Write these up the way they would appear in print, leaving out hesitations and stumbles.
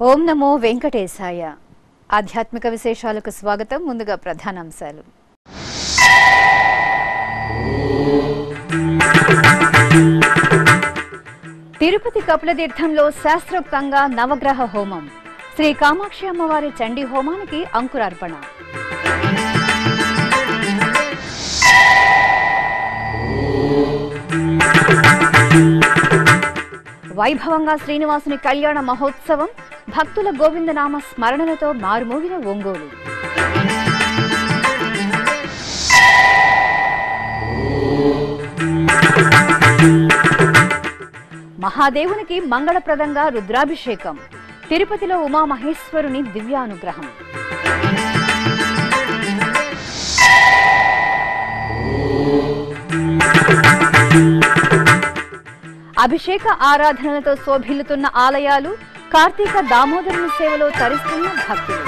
ఓం నమో వెంకటేశాయ. ఆధ్యాత్మిక విశేషాలకు స్వాగతం. ముందుగా ప్రధానాంశాలు. తిరుపతి కపిలతీర్థంలో శాస్త్రోక్తంగా నవగ్రహ హోమం. శ్రీ కామాక్షి అమ్మవారి చండీ హోమానికి అంకురార్పణ. వైభవంగా శ్రీనివాసుని కళ్యాణ మహోత్సవం. భక్తుల గోవిందనామ స్మరణలతో మారుమోగిన ఒంగోలు. మహాదేవునికి మంగళప్రదంగా రుద్రాభిషేకం. తిరుపతిలో ఉమామహేశ్వరుని దివ్యానుగ్రహం. అభిషేక ఆరాధనలతో శోభిల్లుతున్న ఆలయాలు. కార్తీక దామోదరుని సేవలో తరిస్తున్న భక్తులు.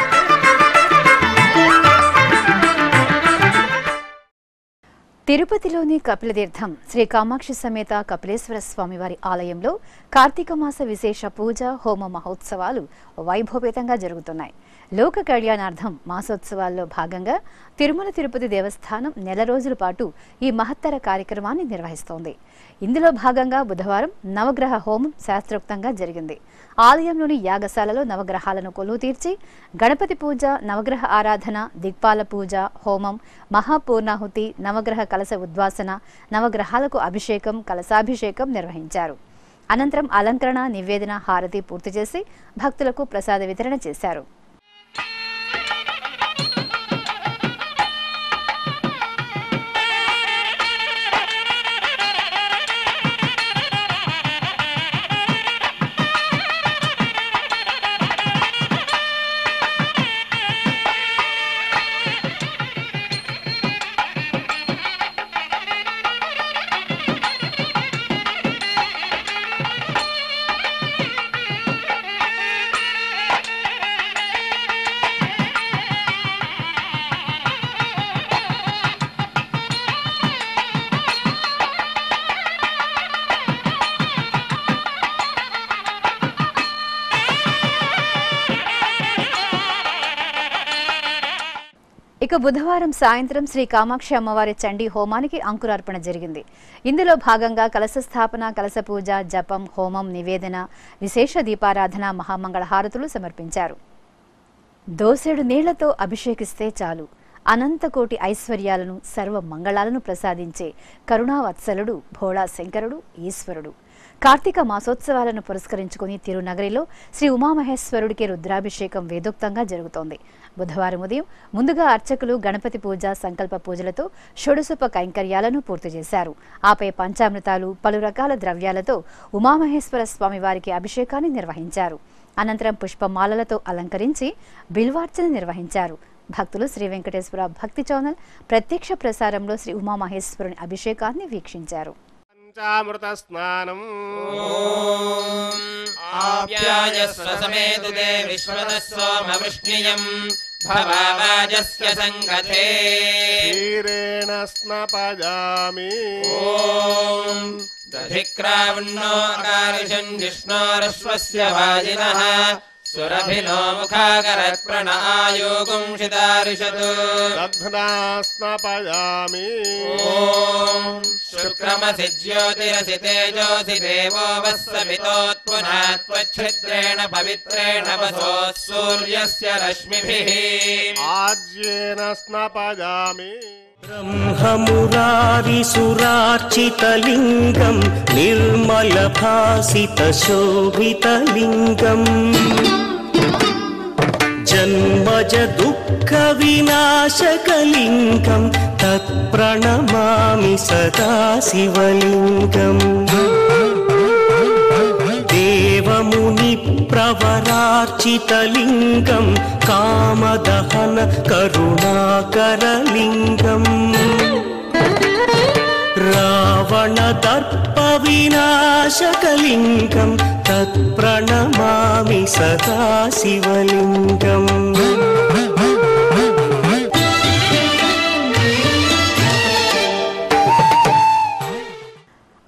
తిరుపతిలోని కపిలతీర్థం శ్రీ కామాక్షి సమేత కపిలేశ్వర స్వామివారి ఆలయంలో కార్తీక మాస విశేష పూజ హోమ మహోత్సవాలు వైభవపేతంగా జరుగుతున్నాయి. లోక కళ్యాణార్థం మాసోత్సవాల్లో భాగంగా తిరుమల తిరుపతి దేవస్థానం నెల రోజుల పాటు ఈ మహత్తర కార్యక్రమాన్ని నిర్వహిస్తోంది. ఇందులో భాగంగా బుధవారం నవగ్రహ హోమం శాస్త్రోక్తంగా జరిగింది. ఆలయంలోని యాగశాలలో నవగ్రహాలను కొలువు తీర్చి గణపతి పూజ, నవగ్రహ ఆరాధన, దిక్పాల పూజ, హోమం, మహాపూర్ణాహుతి, నవగ్రహ కలశ ఉద్వాసన, నవగ్రహాలకు అభిషేకం, కలశాభిషేకం నిర్వహించారు. అనంతరం అలంకరణ, నివేదన, హారతి పూర్తి చేసి భక్తులకు ప్రసాద వితరణ చేశారు. ఇక బుధవారం సాయంత్రం శ్రీ కామాక్షి అమ్మవారి చండీ హోమానికి అంకురార్పణ జరిగింది. ఇందులో భాగంగా కలశ స్థాపన, కలశ పూజ, జపం, హోమం, నివేదన, విశేష దీపారాధన, మహామంగళ హారతులు సమర్పించారు. దోసెడు నీళ్లతో అభిషేకిస్తే చాలు అనంతకోటి ఐశ్వర్యాలను, సర్వ మంగళాలను ప్రసాదించే కరుణావత్సలుడు భోళా శంకరుడు ఈశ్వరుడు. కార్తీక మాసోత్సవాలను పురస్కరించుకుని తిరునగరిలో శ్రీ ఉమామహేశ్వరుడికి రుద్రాభిషేకం వేదోక్తంగా జరుగుతోంది. బుధవారం ఉదయం ముందుగా అర్చకులు గణపతి పూజ, సంకల్ప పూజలతో షోడశోప కైంకర్యాలను పూర్తి చేశారు. ఆపై పంచామృతాలు, పలు రకాల ద్రవ్యాలతో ఉమామహేశ్వర స్వామి వారికి అభిషేకాన్ని నిర్వహించారు. అనంతరం పుష్పమాలలతో అలంకరించి బిల్వార్చన నిర్వహించారు. భక్తులు శ్రీ వెంకటేశ్వర భక్తి ఛానల్ ప్రత్యక్ష ప్రసారంలో శ్రీ ఉమామహేశ్వరుని అభిషేకాన్ని వీక్షించారు. పంచామృత స్నానం ఆప్యాయస్వ సమేతుతే విశ్వదస్సోమవృష్ణియం భవావాజస్య సంగతే క్షీరేణ స్నపజామి ఓం దధిక్రావణో అకారిషం జిష్ణోరశ్వస్య వాజినః సురభినో ముఖాకరత్ ప్రణాయోగుం శితారిషతు దగ్ధ్నా స్నపజామి ఓం శుక్రమసి జ్యోతిరసి తేజోసి దేవో వస్సవితోత్పునాత్వచ్ఛిద్రేణ పవిత్రేణ వసో సూర్యస్య రశ్మిభిః ఆజ్యేన స్నపజామి బ్రహ్మమురారిసురార్చితలింగం నిర్మలభాసితశోభితలింగం జన్మజ దుఃఖ వినాశకలింగం తత్ప్రణమామి సదా శివలింగం దేవముని ప్రవరార్చితలింగం కామదహన కరుణాకరలింగం రావణదర్ప వినాశకలింగం తత్ప్రణమామి సదా శివలింగం.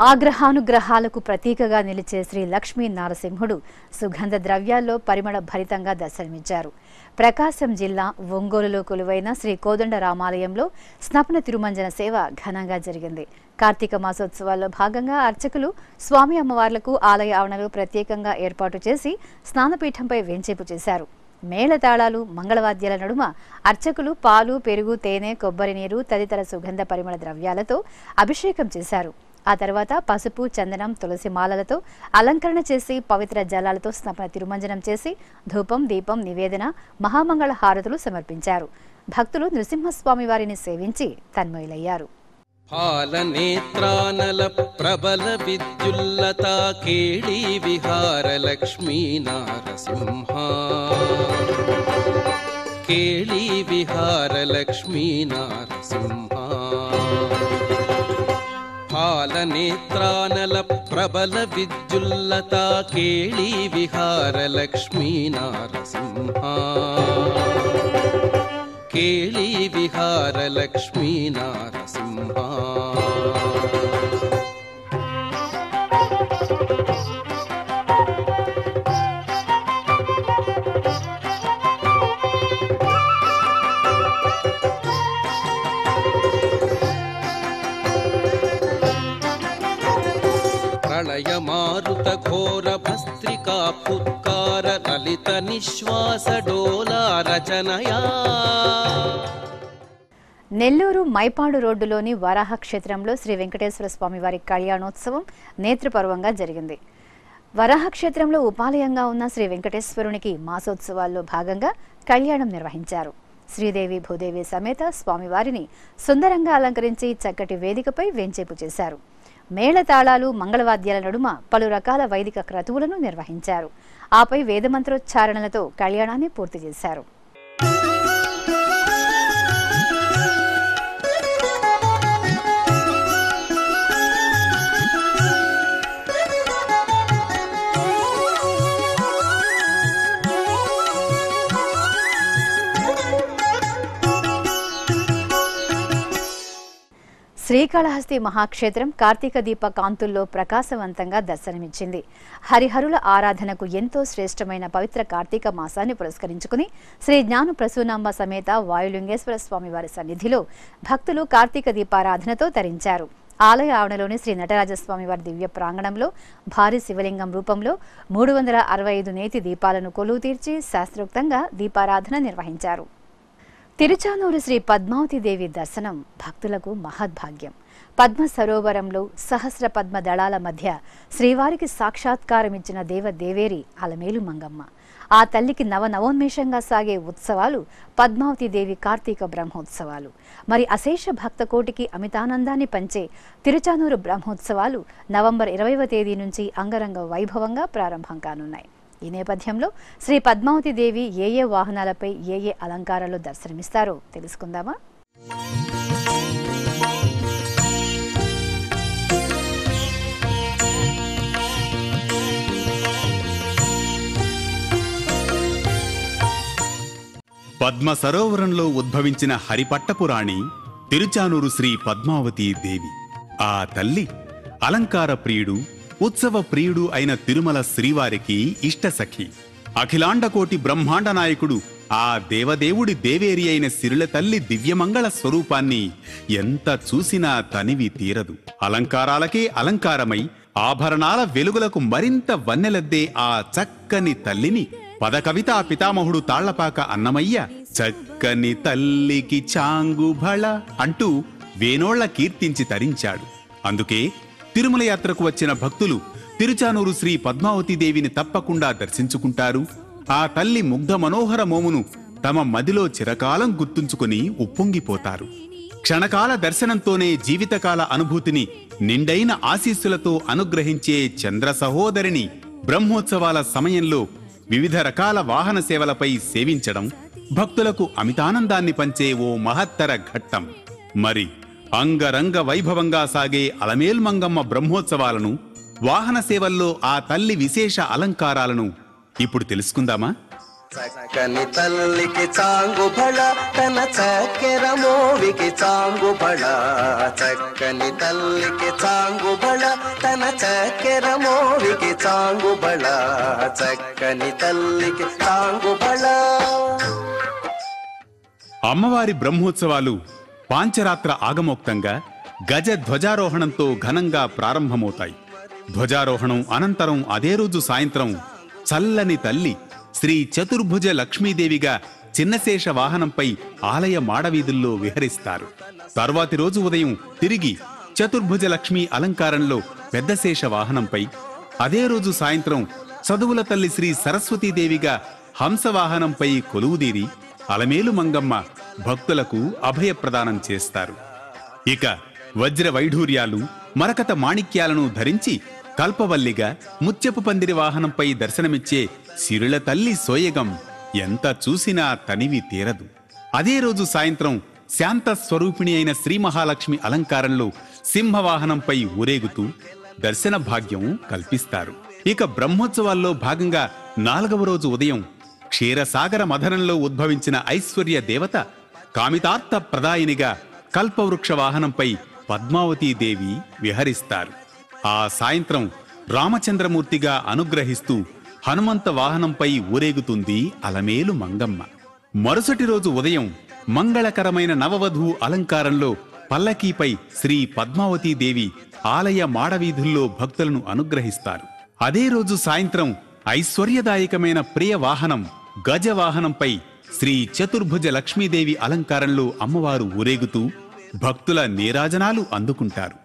ఆగ్రహానుగ్రహాలకు ప్రతీకగా నిలిచే శ్రీ లక్ష్మీ నారసింహుడు సుగంధ ద్రవ్యాల్లో పరిమళ భరితంగా దర్శనమిచ్చారు. ప్రకాశం జిల్లా ఒంగోలులో కొలువైన శ్రీ కోదండ రామాలయంలో స్నపన తిరుమంజన సేవ ఘనంగా జరిగింది. కార్తీక మాసోత్సవాల్లో భాగంగా అర్చకులు స్వామి అమ్మవార్లకు ఆలయ ఆవరణలో ప్రత్యేకంగా ఏర్పాటు చేసి స్నానపీఠంపై వేంచేపు చేశారు. మేళతాళాలు మంగళవాద్యాల నడుమ అర్చకులు పాలు, పెరుగు, తేనె, కొబ్బరి నీరు తదితర సుగంధ పరిమళ ద్రవ్యాలతో అభిషేకం చేశారు. ఆ తర్వాత పసుపు, చందనం, తులసి మాలలతో అలంకరణ చేసి పవిత్ర జలాలతో స్నపన తిరుమంజనం చేసి ధూపం, దీపం, నివేదన, మహామంగళ హారతులు సమర్పించారు. భక్తులు నృసింహస్వామి వారిని సేవించి తన్మయులయ్యారు. పాలనేత్రానల ప్రబల విద్యుల్లతా కేళీ విహార లక్ష్మీ నారసింహ, కేళీ విహార లక్ష్మీ నారసింహ. పాలనేత్రానల ప్రబల విద్యుల్లతా కేళీ విహార లక్ష్మీ నారసింహ, కేళీ విహార లక్ష్మీ నారసింహ. ప్రళయ మారుత ఘోర భస్త్రికా పుత్కార లలిత నిశ్వాస డోలా రచనయా. నెల్లూరు మైపాడు రోడ్డులోని వరాహ క్షేత్రంలో శ్రీ వెంకటేశ్వర స్వామి వారి కళ్యాణోత్సవం నేత్రపర్వంగా జరిగింది. వరాహ క్షేత్రంలో ఉపాలయంగా ఉన్న శ్రీ వెంకటేశ్వరునికి మాసోత్సవాల్లో భాగంగా కళ్యాణం నిర్వహించారు. శ్రీదేవి భూదేవి సమేత స్వామివారిని సుందరంగా అలంకరించి చక్కటి వేదికపై వేంచేపు చేశారు. మేళతాళాలు, మంగళవాద్యాల నడుమ పలు రకాల వైదిక క్రతువులను నిర్వహించారు. ఆపై వేదమంత్రోచ్చారణలతో కళ్యాణాన్ని పూర్తి చేశారు. శ్రీకాళహస్తి మహాక్షేత్రం కార్తీక దీప కాంతుల్లో ప్రకాశవంతంగా దర్శనమిచ్చింది. హరిహరుల ఆరాధనకు ఎంతో శ్రేష్టమైన పవిత్ర కార్తీక మాసాన్ని పురస్కరించుకుని శ్రీ జ్ఞాన ప్రసూనాంబ సమేత వాయులింగేశ్వర స్వామి వారి సన్నిధిలో భక్తులు కార్తీక దీపారాధనతో తరించారు. ఆలయ ఆవరణలోని శ్రీ నటరాజస్వామి వారి దివ్య ప్రాంగణంలో భారీ శివలింగం రూపంలో 365 నేతి దీపాలను కొలువు తీర్చి శాస్త్రోక్తంగా దీపారాధన నిర్వహించారు. తిరుచానూరు శ్రీ పద్మావతి దేవి దర్శనం భక్తులకు మహద్భాగ్యం. పద్మ సరోవరంలో సహస్ర పద్మ దళాల మధ్య శ్రీవారికి సాక్షాత్కారమిచ్చిన దేవదేవేరి అలమేలు మంగమ్మ. ఆ తల్లికి నవనవోన్మేషంగా సాగే ఉత్సవాలు పద్మావతి దేవి కార్తీక బ్రహ్మోత్సవాలు. మరి అశేష భక్త కోటికి అమితానందాన్ని పంచే తిరుచానూరు బ్రహ్మోత్సవాలు నవంబర్ 20వ తేదీ నుంచి అంగరంగ వైభవంగా ప్రారంభం కానున్నాయి. ఈ నేపథ్యంలో శ్రీ పద్మావతి దేవి ఏ వాహనాలపై ఏ అలంకారాలు దర్శనమిస్తారో తెలుసుకుందామా? పద్మ సరోవరంలో ఉద్భవించిన హరిపట్టపురాణి తిరుచానూరు శ్రీ పద్మావతీ దేవి. ఆ తల్లి అలంకార ప్రియుడు, ఉత్సవ ప్రియుడు అయిన తిరుమల శ్రీవారికి ఇష్టసఖి. అఖిలాండకోటి బ్రహ్మాండ నాయకుడు ఆ దేవదేవుడి దేవేరి అయిన సిరుల తల్లి దివ్యమంగళ స్వరూపాన్ని ఎంత చూసినా తనివి తీరదు. అలంకారాలకే అలంకారమై ఆభరణాల వెలుగులకు మరింత వన్నెలద్దే ఆ చక్కని తల్లిని పదకవితా పితామహుడు తాళ్లపాక అన్నమయ్య చక్కని తల్లికి చాంగుభళ అంటూ వేనోళ్ల కీర్తించి తరించాడు. అందుకే తిరుమల యాత్రకు వచ్చిన భక్తులు తిరుచానూరు శ్రీ పద్మావతీదేవిని తప్పకుండా దర్శించుకుంటారు. ఆ తల్లి ముగ్ధ మనోహర మోమును తమ మదిలో చిరకాలం గుర్తుంచుకుని ఉప్పొంగిపోతారు. క్షణకాల దర్శనంతోనే జీవితకాల అనుభూతిని నిండైన ఆశీస్సులతో అనుగ్రహించే చంద్ర సహోదరిని బ్రహ్మోత్సవాల సమయంలో వివిధ రకాల వాహన సేవలపై సేవించడం భక్తులకు అమితానందాన్ని పంచే ఓ మహత్తర ఘట్టం. మరి అంగరంగ వైభవంగా సాగే అలమేలు మంగమ్మ బ్రహ్మోత్సవాలను, వాహన సేవల్లో ఆ తల్లి విశేష అలంకారాలను ఇప్పుడు తెలుసుకుందామా? చక్కని తల్లికి చాంగుబళ తన చక్కెర మోవికి చాంగుబళ, చక్కని తల్లికి చాంగుబళ తన చక్కెర మోవికి చాంగుబళ, చక్కని తల్లికి చాంగుబళ. అమ్మవారి బ్రహ్మోత్సవాలు పాంచరాత్ర ఆగమోక్తంగా గజ ధ్వజారోహణంతో ఘనంగా ప్రారంభమవుతాయి. ధ్వజారోహణం అనంతరం అదే రోజు సాయంత్రం చల్లని తల్లి శ్రీ చతుర్భుజ లక్ష్మీదేవిగా చిన్నశేష వాహనంపై ఆలయ మాడవీధుల్లో విహరిస్తారు. తర్వాతి రోజు ఉదయం తిరిగి చతుర్భుజ లక్ష్మీ అలంకారంలో పెద్దశేష వాహనంపై, అదే రోజు సాయంత్రం చదువుల తల్లి శ్రీ సరస్వతీదేవిగా హంసవాహనంపై కొలువుదీరి అలమేలు మంగమ్మ భక్తులకు అభయప్రదానం చేస్తారు. ఇక వజ్ర వైఢూర్యాలు, మరకత మాణిక్యాలను ధరించి కల్పవల్లిగా ముత్యపు పందిరి వాహనంపై దర్శనమిచ్చే సిరుల తల్లి సోయగం ఎంత చూసినా తనివి తీరదు. అదే రోజు సాయంత్రం శాంత స్వరూపిణి అయిన శ్రీ మహాలక్ష్మి అలంకారంలో సింహవాహనంపై ఊరేగుతూ దర్శన భాగ్యం కల్పిస్తారు. ఇక బ్రహ్మోత్సవాల్లో భాగంగా 4వ రోజు ఉదయం క్షీరసాగర మథనంలో ఉద్భవించిన ఐశ్వర్య దేవత కామితార్థ ప్రదాయినిగా కల్పవృక్ష వాహనంపై పద్మావతీదేవి విహరిస్తారు. ఆ సాయంత్రం రామచంద్రమూర్తిగా అనుగ్రహిస్తూ హనుమంత వాహనంపై ఊరేగుతుంది అలమేలు మంగమ్మ. మరుసటి రోజు ఉదయం మంగళకరమైన నవవధూ అలంకారంలో పల్లకీపై శ్రీ పద్మావతీదేవి ఆలయ మాడవీధుల్లో భక్తులను అనుగ్రహిస్తారు. అదే రోజు సాయంత్రం ఐశ్వర్యదాయకమైన ప్రియ వాహనం గజవాహనంపై శ్రీ చతుర్భుజ లక్ష్మీదేవి అలంకారంలో అమ్మవారు ఊరేగుతూ భక్తుల నీరాజనాలు అందుకుంటారు.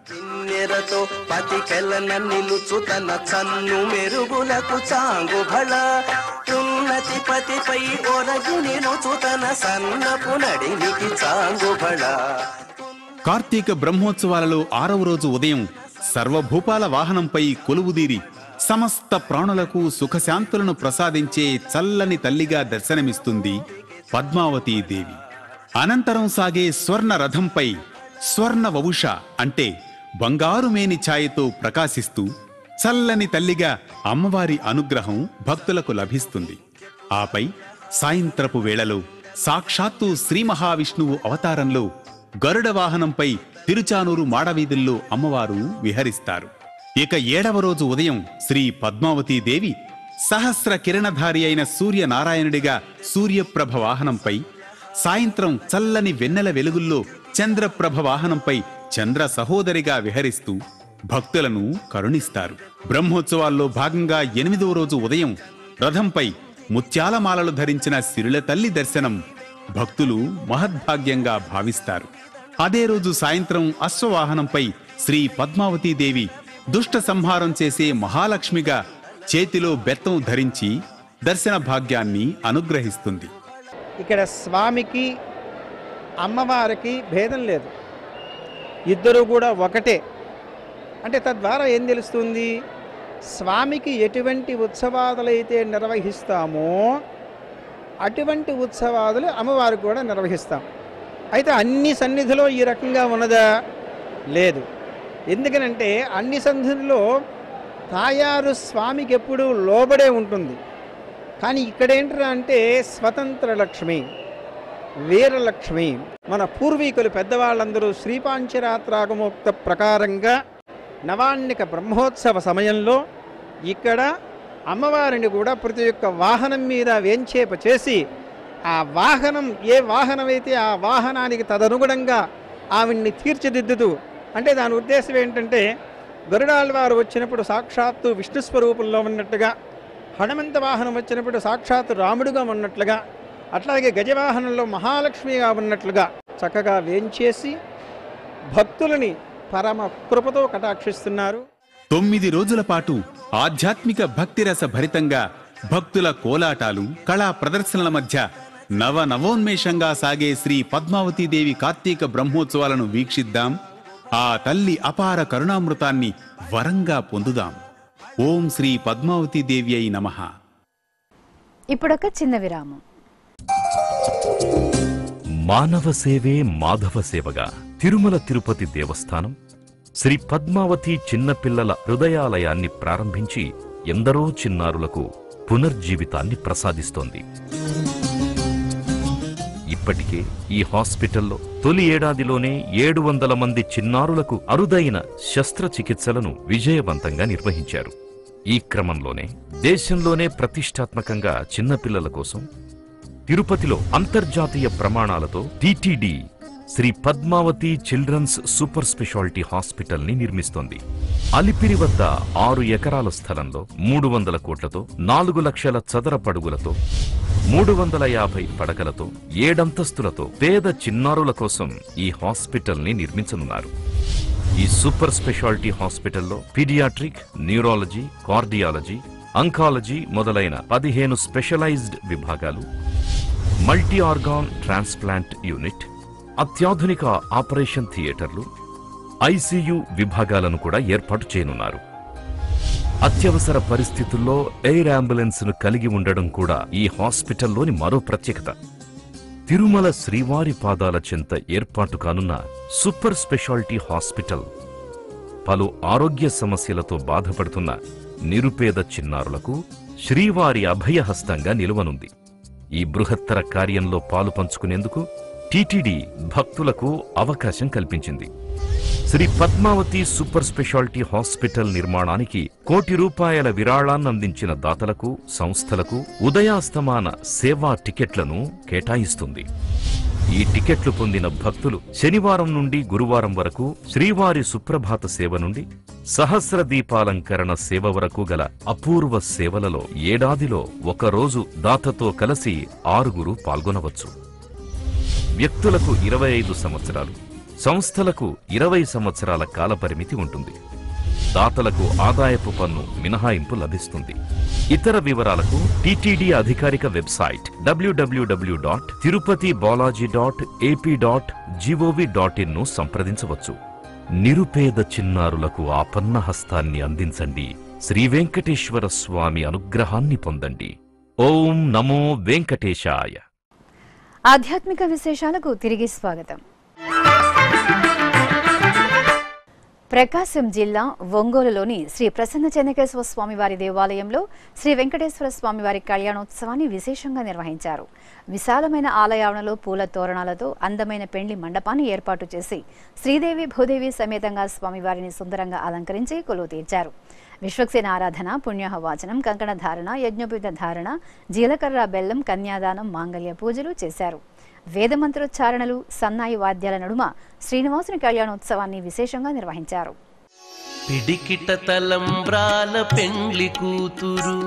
తో పతికెలన నిలుచు తన చన్ను మెరుగులకు చాంగుబళ, ఉన్నతి పతిపై ఒరగి నిలుచు తన సన్నపు నడినికి చాంగుబళ. కార్తీక బ్రహ్మోత్సవాలలో 6వ రోజు ఉదయం సర్వభూపాల వాహనంపై కొలువుదీరి సమస్త ప్రాణులకు సుఖశాంతులను ప్రసాదించే చల్లని తల్లిగా దర్శనమిస్తుంది పద్మావతీదేవి. అనంతరం సాగే స్వర్ణ రథంపై స్వర్ణ వవుష అంటే బంగారు మేని ఛాయతో ప్రకాశిస్తూ చల్లని తల్లిగా అమ్మవారి అనుగ్రహం భక్తులకు లభిస్తుంది. ఆపై సాయంత్రపు వేళలో సాక్షాత్తు శ్రీ మహావిష్ణువు అవతారంలో గరుడ వాహనంపై తిరుచానూరు మాడవీధుల్లో అమ్మవారు విహరిస్తారు. ఇక 7వ రోజు ఉదయం శ్రీ పద్మావతీదేవి సహస్ర కిరణధారి అయిన సూర్యనారాయణుడిగా సూర్యప్రభ వాహనంపై, సాయంత్రం చల్లని వెన్నెల వెలుగుల్లో చంద్రప్రభ వాహనంపై చంద్ర సహోదరిగా విహరిస్తూ భక్తులను కరుణిస్తారు. బ్రహ్మోత్సవాల్లో భాగంగా 8వ రోజు ఉదయం రథంపై ముత్యాలమాలలు ధరించిన సిరుల తల్లి దర్శనం భక్తులు మహద్భాగ్యంగా భావిస్తారు. అదే రోజు సాయంత్రం అశ్వవాహనంపై శ్రీ పద్మావతీదేవి దుష్ట సంహారం చేసే మహాలక్ష్మిగా చేతిలో బెత్తం ధరించి దర్శన భాగ్యాన్ని అనుగ్రహిస్తుంది. ఇక్కడ స్వామికి అమ్మవారికి భేదం లేదు, ఇద్దరు కూడా ఒకటే. అంటే తద్వారా ఏం తెలుస్తుంది, స్వామికి ఎటువంటి ఉత్సవాదులైతే నిర్వహిస్తామో అటువంటి ఉత్సవాదులు అమ్మవారికి కూడా నిర్వహిస్తాం. అయితే అన్ని సన్నిధిలో ఈ రకంగా ఉన్నదా? లేదు. ఎందుకనంటే అన్ని సన్నిధిలో తాయారు స్వామికి ఎప్పుడూ లోబడే ఉంటుంది. కానీ ఇక్కడేంటరా అంటే స్వతంత్ర లక్ష్మి, వీరలక్ష్మి. మన పూర్వీకులు పెద్దవాళ్ళందరూ శ్రీపాంచరాత్రాగమోక్త ప్రకారంగా నవాన్నిక బ్రహ్మోత్సవ సమయంలో ఇక్కడ అమ్మవారిని కూడా ప్రతి ఒక్క వాహనం మీద వేంచేప చేసి ఆ వాహనం ఏ వాహనమైతే ఆ వాహనానికి తదనుగుణంగా ఆవిడ్ని తీర్చిదిద్దుతూ, అంటే దాని ఉద్దేశం ఏంటంటే గరుడాళ్వారు వచ్చినప్పుడు సాక్షాత్తు విష్ణు స్వరూపంలో ఉన్నట్టుగా, హనుమంత వాహనం వచ్చినప్పుడు సాక్షాత్తు రాముడుగా ఉన్నట్లుగా, అట్లాగే గజవాహనంలో మహాలక్ష్మిగా ఉన్నట్లుగా చక్కగా వేంచేసి భక్తులని పరమ కృపతో కటాక్షిస్తున్నారు. 9 రోజుల పాటు ఆధ్యాత్మిక భక్తిరస భరితంగా భక్తుల కోలాటాలు, కళా ప్రదర్శనల మధ్య నవనవోన్మేషంగా సాగే శ్రీ పద్మావతీదేవి కార్తీక బ్రహ్మోత్సవాలను వీక్షిద్దాం. ఆ తల్లి అపార కరుణామృతాన్ని వరంగా పొందుదాం. ఓం శ్రీ పద్మావతీదేవి అయి నమః. ఇప్పుడొక చిన్న విరామం. మానవ సేవే మాధవ సేవగా తిరుమల తిరుపతి దేవస్థానం శ్రీ పద్మావతి చిన్నపిల్లల హృదయాలయాన్ని ప్రారంభించి ఎందరో చిన్నారులకు పునర్జీవితాన్ని ప్రసాదిస్తోంది. ఇప్పటికే ఈ హాస్పిటల్లో తొలి ఏడాదిలోనే 700 మంది చిన్నారులకు అరుదైన శస్త్రచికిత్సలను విజయవంతంగా నిర్వహించారు. ఈ క్రమంలోనే దేశంలోనే ప్రతిష్టాత్మకంగా చిన్నపిల్లల కోసం తిరుపతిలో అంతర్జాతీయ ప్రమాణాలతో TTD Shri Padmavati children's super speciality hospital ని నిర్మిస్తోంది. అలిపిరి వద్ద 6 ఎకరాల స్థలంలో 300 కోట్లతో 4 లక్షల చదరపడుగులతో 350 పడకలతో 7 అంతస్తులతో పేద చిన్నారుల కోసం ఈ హాస్పిటల్ ని నిర్మించనున్నారు. ఈ సూపర్ స్పెషాలిటీ హాస్పిటల్లో పీడియాట్రిక్, న్యూరాలజీ, కార్డియాలజీ, అంకాలజీ మొదలైన 15 స్పెషలైజ్డ్ విభాగాలు, మల్టీ ఆర్గాన్ ట్రాన్స్ప్లాంట్ యూనిట్, అత్యాధునిక ఆపరేషన్ థియేటర్లు, ఐసీయూ విభాగాలను కూడా ఏర్పాటు చేయనున్నారు. అత్యవసర పరిస్థితుల్లో ఎయిర్ అంబులెన్స్ ను కలిగి ఉండడం కూడా ఈ హాస్పిటల్లోని మరో ప్రత్యేకత. తిరుమల శ్రీవారి పాదాల చెంత ఏర్పాటు కానున్న సూపర్ స్పెషాలిటీ హాస్పిటల్ పలు ఆరోగ్య సమస్యలతో బాధపడుతున్న నిరుపేద చిన్నారులకు శ్రీవారి అభయహస్తంగా నిలువనుంది. ఈ బృహత్తర కార్యంలో పాలు పంచుకునేందుకు టీటీడీ భక్తులకు అవకాశం కల్పించింది. Shri Padmavati super speciality hospital నిర్మాణానికి ₹1 విరాళాన్నందించిన దాతలకు, సంస్థలకు ఉదయాస్తమాన సేవా టికెట్లను కేటాయిస్తుంది. ఈ టికెట్లు పొందిన భక్తులు శనివారం నుండి గురువారం వరకు శ్రీవారి సుప్రభాత సేవ నుండి సహస్ర దీపాలంకరణ సేవ వరకు గల అపూర్వ సేవలలో ఏడాదిలో ఒకరోజు దాతతో కలిసి 6 పాల్గొనవచ్చు. వ్యక్తులకు 25 సంవత్సరాలు, సంస్థలకు 20 సంవత్సరాల కాలపరిమితి ఉంటుంది. దాతలకు ఆదాయపు పన్ను మినహాయింపు లభిస్తుంది. ఇతర వివరాలకు టీటీడీ అధికారిక వెబ్సైట్ www.tirupatibalaji.ap.gov.in ను సంప్రదించవచ్చు. నిరుపేద చిన్నారులకు ఆపన్న హస్తాన్ని అందించండి. శ్రీ వెంకటేశ్వర స్వామి అనుగ్రహాన్ని పొందండి. ఓం నమో వెంకటేశాయ. ఆధ్యాత్మిక విశేషాలకు తిరిగి స్వాగతం. ప్రకాశం జిల్లా ఒంగోలులోని శ్రీ ప్రసన్న చెన్నకేశవ స్వామివారి దేవాలయంలో శ్రీ వెంకటేశ్వర స్వామివారి కళ్యాణోత్సవాన్ని విశేషంగా నిర్వహించారు. విశాలమైన ఆలయావరణలో పూల తోరణాలతో అందమైన పెండ్లి మండపాన్ని ఏర్పాటు చేసి శ్రీదేవి భూదేవి సమేతంగా స్వామివారిని సుందరంగా అలంకరించి కొలువు తీర్చారు. విశ్వక్సేన ఆరాధన, పుణ్యాహ వాచనం, కంకణ ధారణ, యజ్ఞోపేత ధారణ, జీలకర్ర బెల్లం, కన్యాదానం, మాంగళ్య పూజలు చేశారు. వేదమంత్రోచ్చారణలు, సన్నాయి వాద్యాల నడుమ శ్రీనివాసుని కళ్యాణోత్సవాన్ని విశేషంగా నిర్వహించారు. పిడికిట తలంబ్రాల పెండ్లి కూతురు,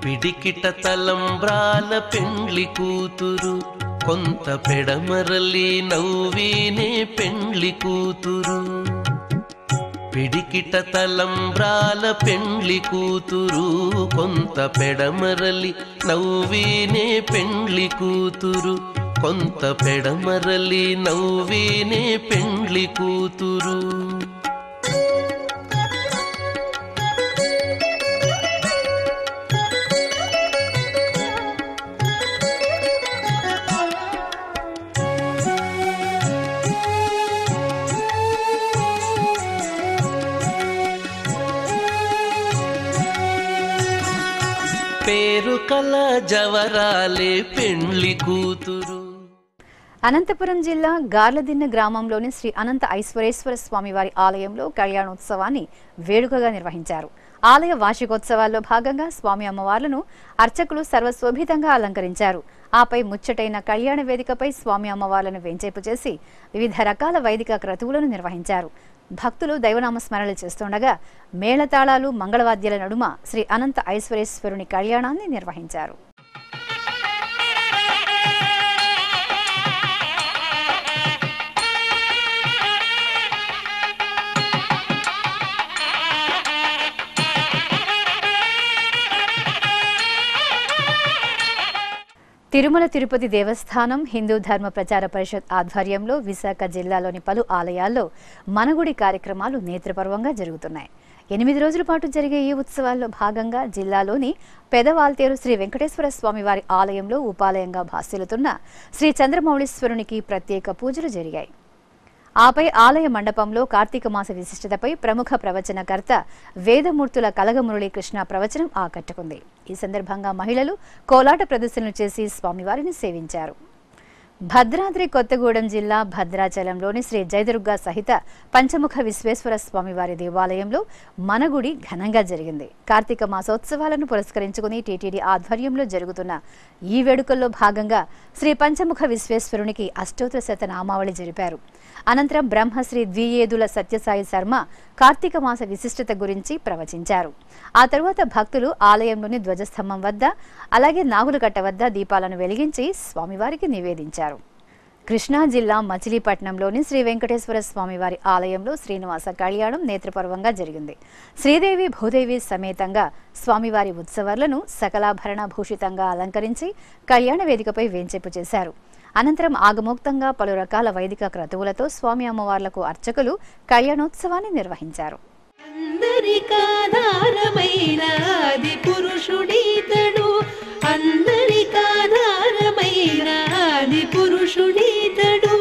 పిడికిట తలంబ్రాల పెండ్లి కూతురు, కొంత పెడమరలి నవ్వీనే పెండ్లి కూతురు. పిడికిట తలంబ్రాల పెండ్లి కూతురు, కొంత పెడమరలి నవ్వీనే పెండ్లి కూతురు. కొంత పెడమరలి నవ్వీనే పెండ్లి కూతురు. పేరు కల జవరాలే పెండ్లి కూతురు. అనంతపురం జిల్లా గార్లదిన్న గ్రామంలోని శ్రీ అనంత ఐశ్వరేశ్వర స్వామివారి ఆలయంలో కళ్యాణోత్సవాన్ని వేడుకగా నిర్వహించారు. ఆలయ వార్షికోత్సవాల్లో భాగంగా స్వామి అమ్మవార్లను అర్చకులు సర్వశోభితంగా అలంకరించారు. ఆపై ముచ్చటైన కళ్యాణ వేదికపై స్వామి అమ్మవార్లను వెంచేపు చేసి వివిధ రకాల వైదిక క్రతువులను నిర్వహించారు. భక్తులు దైవనామ స్మరణలు చేస్తుండగా మేళతాళాలు, మంగళవాద్యాల నడుమ శ్రీ అనంత ఐశ్వరేశ్వరుని కళ్యాణాన్ని నిర్వహించారు. తిరుమల తిరుపతి దేవస్థానం హిందూ ధర్మ ప్రచార పరిషత్ ఆధ్వర్యంలో విశాఖ జిల్లాలోని పలు ఆలయాల్లో మనగుడి కార్యక్రమాలు నేత్రపర్వంగా జరుగుతున్నాయి. 8 రోజుల పాటు జరిగే ఈ ఉత్సవాల్లో భాగంగా జిల్లాలోని పెదవాల్తేరు శ్రీ వెంకటేశ్వర స్వామి వారి ఆలయంలో ఉపాలయంగా భాసిల్లుతున్న శ్రీ చంద్రమౌళీశ్వరునికి ప్రత్యేక పూజలు జరిగాయి. ఆపై ఆలయ మండపంలో కార్తీక మాస విశిష్టతపై ప్రముఖ ప్రవచనకర్త వేదమూర్తుల కలగ మురళీకృష్ణ ప్రవచనం ఆకట్టుకుంది. ఈ సందర్భంగా మహిళలు కోలాట ప్రదర్శనలు చేసి స్వామివారిని సేవించారు. భద్రాద్రి కొత్తగూడెం జిల్లా భద్రాచలంలోని శ్రీ జయదుర్గ సహిత పంచముఖ విశ్వేశ్వర స్వామివారి దేవాలయంలో మనగుడి ఘనంగా జరిగింది. కార్తీక మాసోత్సవాలను పురస్కరించుకుని టీటీడీ ఆధ్వర్యంలో జరుగుతున్న ఈ వేడుకల్లో భాగంగా శ్రీ పంచముఖ విశ్వేశ్వరునికి అష్టోత్తర శతనామావళి జరిపారు. అనంతరం బ్రహ్మశ్రీ ద్వియేదుల సత్యసాయి శర్మ కార్తీక మాస విశిష్టత గురించి ప్రవచించారు. ఆ తరువాత భక్తులు ఆలయంలోని ధ్వజస్తంభం వద్ద అలాగే నాగులకట్ట వద్ద దీపాలను వెలిగించి స్వామివారికి నివేదించారు. కృష్ణా జిల్లా మచిలీపట్నంలోని శ్రీ వెంకటేశ్వర స్వామివారి ఆలయంలో శ్రీనివాస కళ్యాణం నేత్రపర్వంగా జరిగింది. శ్రీదేవి భూదేవి సమేతంగా స్వామివారి ఉత్సవాలను సకలాభరణ భూషితంగా అలంకరించి కళ్యాణ వేదికపై వేంచేపు చేశారు. అనంతరం ఆగమోక్తంగా పలు రకాల వైదిక క్రతువులతో స్వామి అమ్మవార్లకు అర్చకులు కళ్యాణోత్సవాన్ని నిర్వహించారు. అందరికాధారమైన ఆది పురుషుడీతడు, అందరికాధారమైన ఆది పురుషుడీతడు,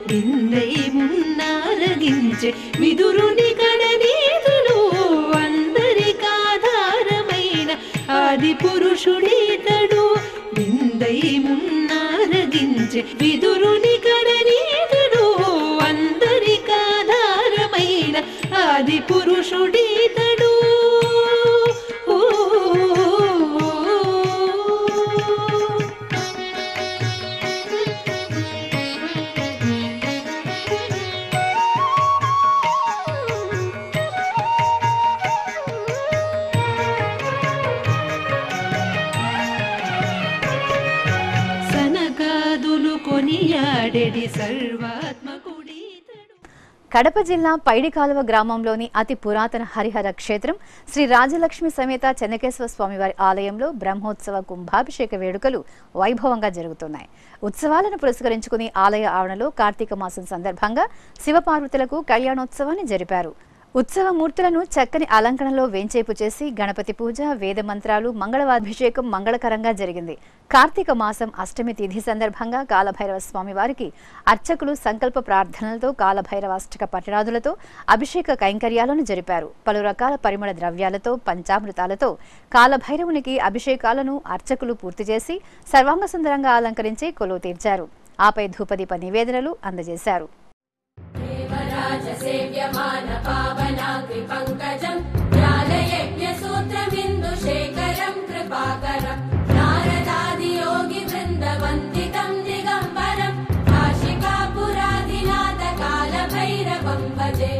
నిందై మున్నారగించే విదురుని కడనీతుడు, అందరికాధారమైన ఆది పురుషుడీతడు, నిందై మున్నారగించే విదురుని కడనీతుడు, అందరికాధారమైన ఆది పురుషుడీతడు. సనకాదులు కొనియాడెడి సర్వాత్మకుడి. కడప జిల్లా పైడికాలువ గ్రామంలోని అతి పురాతన హరిహర క్షేత్రం శ్రీ రాజలక్ష్మి సమేత చెన్నకేశ్వర స్వామివారి ఆలయంలో బ్రహ్మోత్సవ కుంభాభిషేక వేడుకలు వైభవంగా జరుగుతున్నాయి. ఉత్సవాలను పురస్కరించుకుని ఆలయ ఆవరణలో కార్తీక మాసం సందర్భంగా శివపార్వతులకు కళ్యాణోత్సవాన్ని జరిపారు. ఉత్సవ మూర్తులను చక్కని అలంకరణలో వేంచేపు చేసి గణపతి పూజ, వేద మంత్రాలు, మంగళవాభిషేకం మంగళకరంగా జరిగింది. కార్తీక మాసం అష్టమి తిథి సందర్భంగా కాలభైరవ స్వామి వారికి అర్చకులు సంకల్ప ప్రార్థనలతో కాలభైరవాష్టక పట్టణాదులతో అభిషేక కైంకర్యాలను జరిపారు. పలు రకాల పరిమళ ద్రవ్యాలతో పంచామృతాలతో కాలభైరవునికి అభిషేకాలను అర్చకులు పూర్తి చేసి సర్వాంగ సుందరంగా అలంకరించి కొలువు తీర్చారు. ఆపై ధూపదీప నివేదనలు అందజేశారు. సేవ్యమాన పావనాగ్రి పంకజం జ్ఞానయజ్ఞసూత్రమిందుశేఖరం కృపాకరం నారదాది యోగి బృందవందితం దిగంబరం కాశికాపురాదినాథ కాలభైరవం భజే.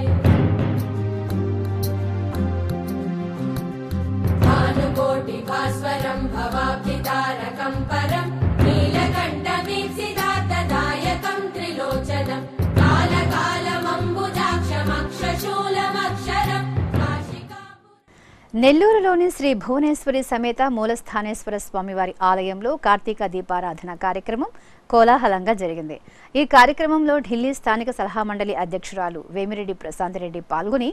భానుకోటి భాస్వరం భవాబ్ధితారకం పరం నీలకంఠమీప్సిదార్థదాయకం త్రిలోచనం నెల్లూరులోని శ్రీ భువనేశ్వరి సమేత మూలస్థానేశ్వర స్వామివారి ఆలయంలో కార్తీక దీపారాధన కార్యక్రమం కోలాహలంగా జరిగింది. ఈ కార్యక్రమంలో ఢిల్లీ స్థానిక సలహా మండలి అధ్యక్షురాలు వేమిరెడ్డి ప్రశాంతరెడ్డి పాల్గొని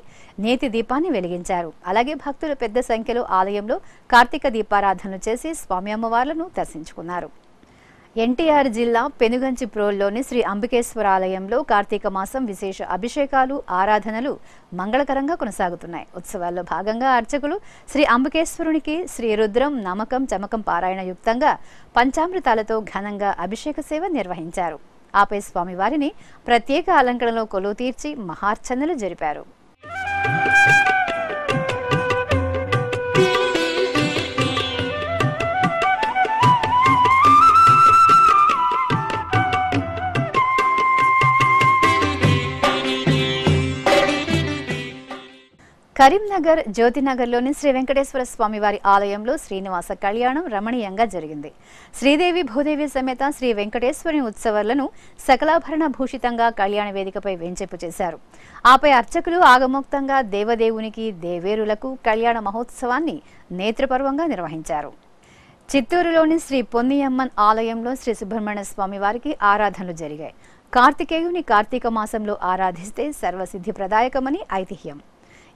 నేతి దీపాన్ని వెలిగించారు. అలాగే భక్తులు పెద్ద సంఖ్యలో ఆలయంలో కార్తీక దీపారాధనలు చేసి స్వామి అమ్మవార్లను దర్శించుకున్నారు. ఎన్టీఆర్ జిల్లా పెనుగంచిప్రోల్లోని శ్రీ అంబికేశ్వర ఆలయంలో కార్తీక మాసం విశేష అభిషేకాలు, ఆరాధనలు మంగళకరంగా కొనసాగుతున్నాయి. ఉత్సవాల్లో భాగంగా అర్చకులు శ్రీ అంబికేశ్వరునికి శ్రీ రుద్రం, నమకం, చమకం పారాయణ యుక్తంగా పంచామృతాలతో ఘనంగా అభిషేక సేవ నిర్వహించారు. ఆపై స్వామివారిని ప్రత్యేక అలంకరణలో కొలువు తీర్చి మహార్చనలు జరిపారు. కరీంనగర్ జ్యోతినగర్లోని శ్రీ వెంకటేశ్వర స్వామివారి ఆలయంలో శ్రీనివాస కళ్యాణం రమణీయంగా జరిగింది. శ్రీదేవి భూదేవి సమేత శ్రీ వెంకటేశ్వరుని ఉత్సవాలను సకలాభరణ భూషితంగా కళ్యాణ వేదికపై వేంచేపు చేశారు. ఆపై అర్చకులు ఆగమోక్తంగా దేవదేవునికి, దేవేరులకు కళ్యాణ మహోత్సవాన్ని నేత్రపర్వంగా నిర్వహించారు. చిత్తూరులోని శ్రీ పొన్నియమ్మన్ ఆలయంలో శ్రీ సుబ్రహ్మణ్య స్వామి వారికి ఆరాధనలు జరిగాయి. కార్తికేయుని కార్తీక మాసంలో ఆరాధిస్తే సర్వసిద్ధి ప్రదాయకమని ఐతిహ్యం.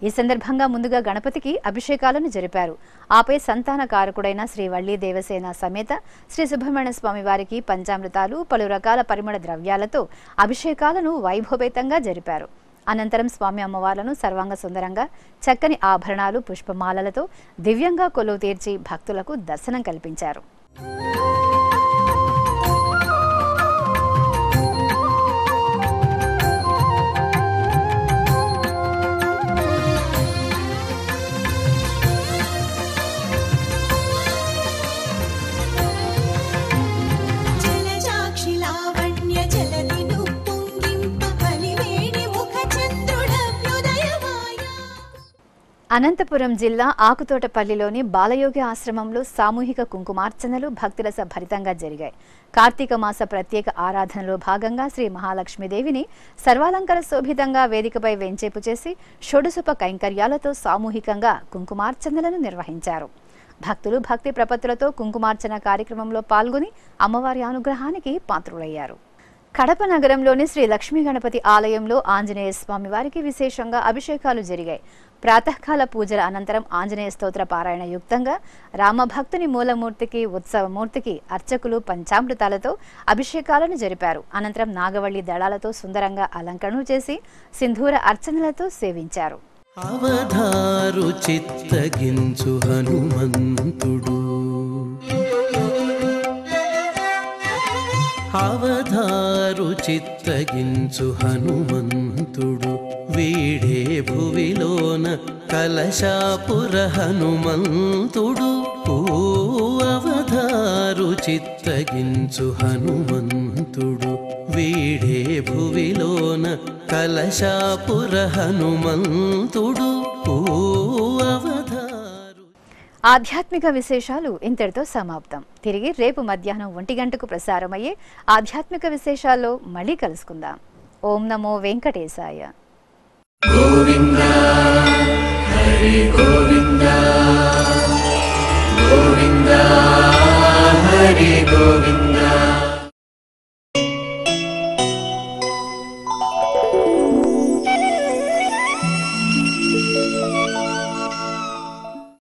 ఈ సందర్భంగా ముందుగా గణపతికి అభిషేకాలను జరిపారు. ఆపై సంతాన కారకుడైన శ్రీ వల్లి దేవసేన సమేత శ్రీ సుబ్రహ్మణ్య స్వామి వారికి పంచామృతాలు, పలు రకాల పరిమళ ద్రవ్యాలతో అభిషేకాలను వైభవేతంగా జరిపారు. అనంతరం స్వామి అమ్మవార్లను సర్వాంగ సుందరంగా చక్కని ఆభరణాలు, పుష్పమాలలతో దివ్యంగా కొలువు తీర్చి భక్తులకు దర్శనం కల్పించారు. అనంతపురం జిల్లా ఆకుతోటపల్లిలోని బాలయోగి ఆశ్రమంలో సామూహిక కుంకుమార్చనలు భక్తిరస భరితంగా జరిగాయి. కార్తీక మాస ప్రత్యేక ఆరాధనలో భాగంగా శ్రీ మహాలక్ష్మీదేవిని సర్వాలంకార శోభితంగా వేదికపై వెంచేపు చేసి షోడశోప కైంకర్యాలతో సామూహికంగా కుంకుమార్చనలను నిర్వహించారు. భక్తులు భక్తి ప్రపత్తులతో కుంకుమార్చన కార్యక్రమంలో పాల్గొని అమ్మవారి అనుగ్రహానికి పాత్రులయ్యారు. కడప నగరంలోని శ్రీ లక్ష్మీ గణపతి ఆలయంలో ఆంజనేయ స్వామి వారికి విశేషంగా అభిషేకాలు జరిగాయి. ప్రాతకాల పూజల అనంతరం ఆంజనేయ స్తోత్ర పారాయణ యుక్తంగా రామభక్తుని మూలమూర్తికి, ఉత్సవమూర్తికి అర్చకులు పంచామృతాలతో అభిషేకాలను జరిపారు. అనంతరం నాగవల్లి దళాలతో సుందరంగా అలంకరణ చేసి సింధూర అర్చనలతో సేవించారు. అవధారు చిత్తగించు హనుమంతుడు, అవధారు చిత్తగించు హనుమంతుడు, వీడే భువిలోన కలశాపుర హనుమంతుడు. అవధారు చిత్తగించు హనుమంతుడు, వీడే భువిలోన కలశాపుర హనుమంతుడు. ఆధ్యాత్మిక విశేషాలు ఇంతటితో సమాప్తం. తిరిగి రేపు మధ్యాహ్నం 1 గంటకు ప్రసారమయ్యే ఆధ్యాత్మిక విశేషాల్లో మళ్ళీ కలుసుకుందాం. ఓం నమో వెంకటేశాయ. గోవింద హరి గోవింద గోవింద హరి గోవింద.